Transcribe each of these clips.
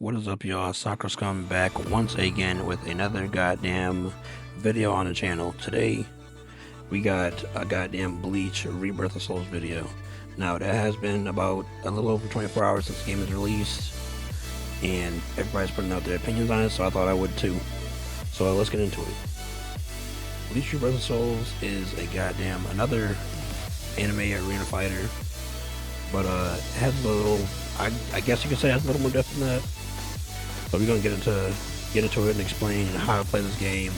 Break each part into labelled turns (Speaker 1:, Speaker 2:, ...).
Speaker 1: What is up, y'all? Soccer Scum back once again with another goddamn video on the channel. Today, we got a goddamn Bleach Rebirth of Souls video. Now, that has been about a little over 24 hours since the game is released, and everybody's putting out their opinions on it, so I thought I would too. So let's get into it. Bleach Rebirth of Souls is a goddamn another anime arena fighter, but it has a little, I guess you could say it has a little more depth than that. So we're gonna get into it and explain how to play this game,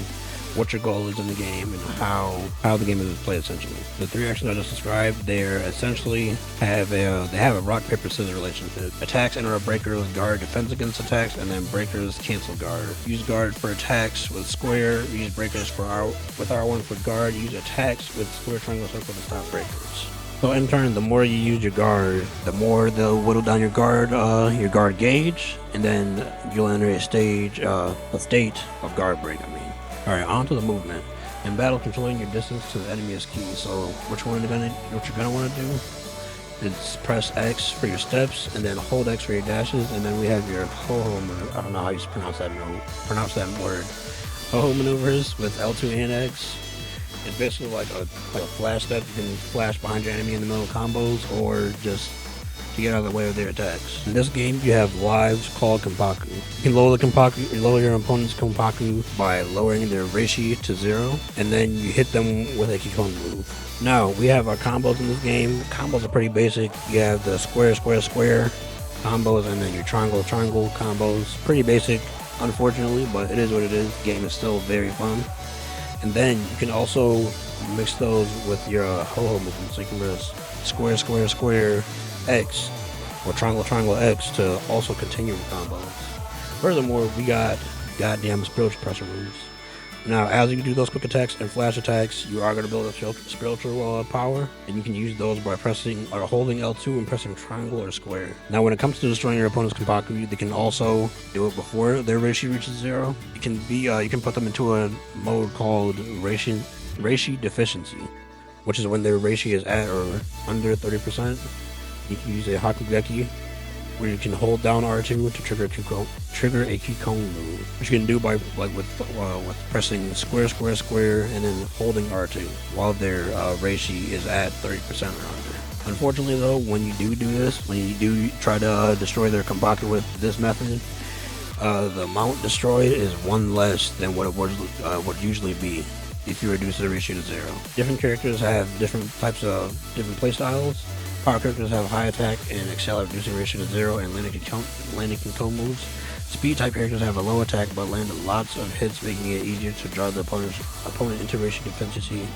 Speaker 1: what your goal is in the game, and how the game is played essentially. The three actions I just described, they're essentially have a rock paper scissors relationship. Attacks enter a breaker with guard, defense against attacks, and then breakers cancel guard. Use guard for attacks with square. Use breakers with R1 for guard. Use attacks with square, triangle, circle to stop breakers. So in turn, the more you use your guard, the more they'll whittle down your guard gauge, and then you'll enter a state of guard break. Alright, on to the movement. In battle, controlling your distance to the enemy is key. So what you're gonna want to do is press X for your steps, and then hold X for your dashes, and then we have your ho-ho maneuver. I don't know how you pronounce that word. Ho-ho maneuvers with L2 and X. It's basically like a flash step. You can flash behind your enemy in the middle of combos, or just to get out of the way of their attacks. In this game, you have lives called Konpaku. You can lower your opponent's Konpaku by lowering their reishi to 0, and then you hit them with a Kikon move. Now, we have our combos in this game. Combos are pretty basic. You have the square combos, and then your triangle combos. Pretty basic, unfortunately, but it is what it is. The game is still very fun. And then you can also mix those with your ho-ho movements. So you can press square X or triangle X to also continue with combos. Furthermore, we got goddamn spiritual pressure moves. Now, as you do those quick attacks and flash attacks, you are going to build up spiritual power, and you can use those by pressing or holding L2 and pressing triangle or square. Now, when it comes to destroying your opponent's Konpaku, they can also do it before their reishi reaches 0. You can put them into a mode called reishi deficiency, which is when their reishi is at or under 30%. You can use a Hakugeki, where you can hold down R2 to trigger a Kikon move, which you can do by with pressing square and then holding R2 while their reishi is at 30% or under. Unfortunately though, when you do this, when you do try to destroy their Konpaku with this method, the amount destroyed is 1 less than what it would usually be if you reduce the reishi to 0. Different characters have different playstyles. Power characters have high attack and excel at reducing reishi to 0 and landing Kikon moves. Speed type characters have a low attack but land lots of hits, making it easier to drive the opponent into reishi deficiency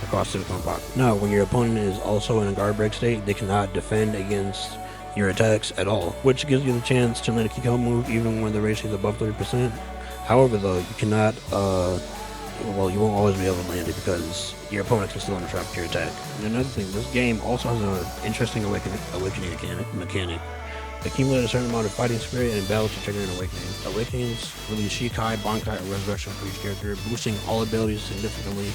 Speaker 1: across the Konpaku. Now, when your opponent is also in a guard break state, they cannot defend against your attacks at all, which gives you the chance to land a Kikon move even when the reishi is above 30%. However, though, you cannot you won't always be able to land it because your opponent can still interrupt your attack. And another thing, this game also has an interesting awakening mechanic. Accumulate a certain amount of fighting spirit and battle to trigger an awakening. Awakenings release Shikai, Bankai, or Resurrection for each character, boosting all abilities significantly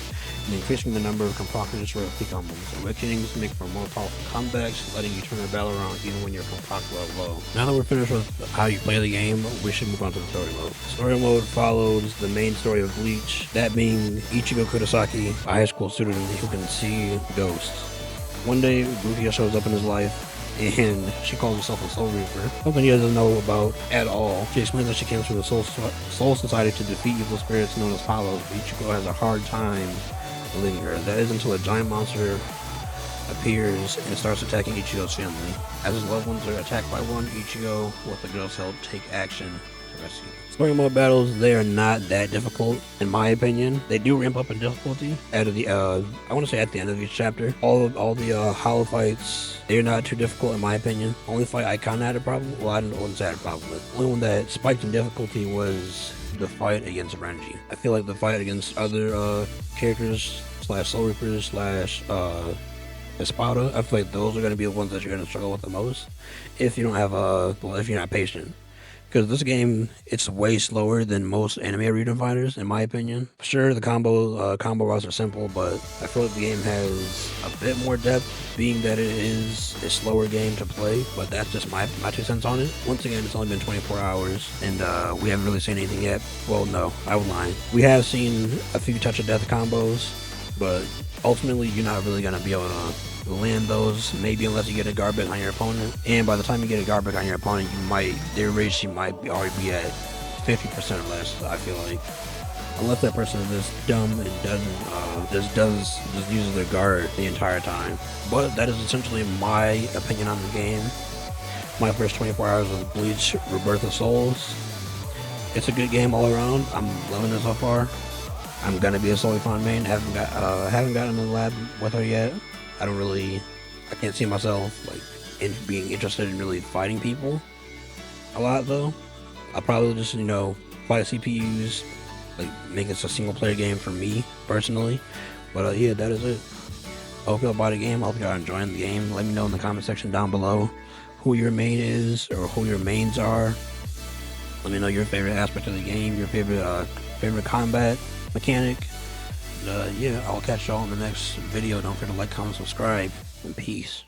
Speaker 1: and increasing the number of Konpaku destroyed Kikon moves. Awakenings make for more powerful comebacks, letting you turn the battle around even when your Konpaku are low. Now that we're finished with how you play the game, we should move on to the story mode. Story mode follows the main story of Bleach, that being Ichigo Kurosaki, a high school student who can see ghosts. One day, Rukia shows up in his life, and she calls herself a Soul Reaper, something he doesn't know about at all. She explains that she came from the Soul Society to defeat evil spirits known as Hollows, but Ichigo has a hard time believing her. That is until a giant monster appears and starts attacking Ichigo's family. As his loved ones are attacked by one, Ichigo, with the girl's help, take action to rescue. Story mode battles, they are not that difficult, in my opinion. They do ramp up in difficulty at the I want to say at the end of each chapter. All the hollow fights, they're not too difficult in my opinion. Only fight I kinda had a problem. Well, I wouldn't say I had a problem with. The only one that spiked in difficulty was the fight against Renji. I feel like the fight against other characters / Soul Reapers / Espada, I feel like those are gonna be the ones that you're gonna struggle with the most if you don't have if you're not patient. Because this game, it's way slower than most anime arena fighters, in my opinion. Sure, the combo routes are simple, but I feel like the game has a bit more depth, being that it is a slower game to play. But that's just my 2 cents on it. Once again, it's only been 24 hours, and we haven't really seen anything yet. Well, no, I was lying. We have seen a few touch of death combos, but ultimately, you're not really gonna be able to land those, maybe unless you get a garbage on your opponent. And by the time you get a garbage on your opponent, their ratio might already be at 50% or less, I feel like. Unless that person is just dumb and just uses their guard the entire time. But that is essentially my opinion on the game. My first 24 hours of Bleach Rebirth of Souls. It's a good game all around. I'm loving it so far. I'm gonna be a Solifon main. Haven't gotten in the lab with her yet. I can't see myself in being interested in really fighting people a lot though. I'll probably just, fight CPUs, make it a single player game for me personally. But yeah, that is it. I hope y'all buy the game. I hope y'all enjoying the game. Let me know in the comment section down below who your main is or who your mains are. Let me know your favorite aspect of the game, your favorite combat mechanic. Yeah, I'll catch y'all in the next video. Don't forget to like, comment, subscribe, and peace.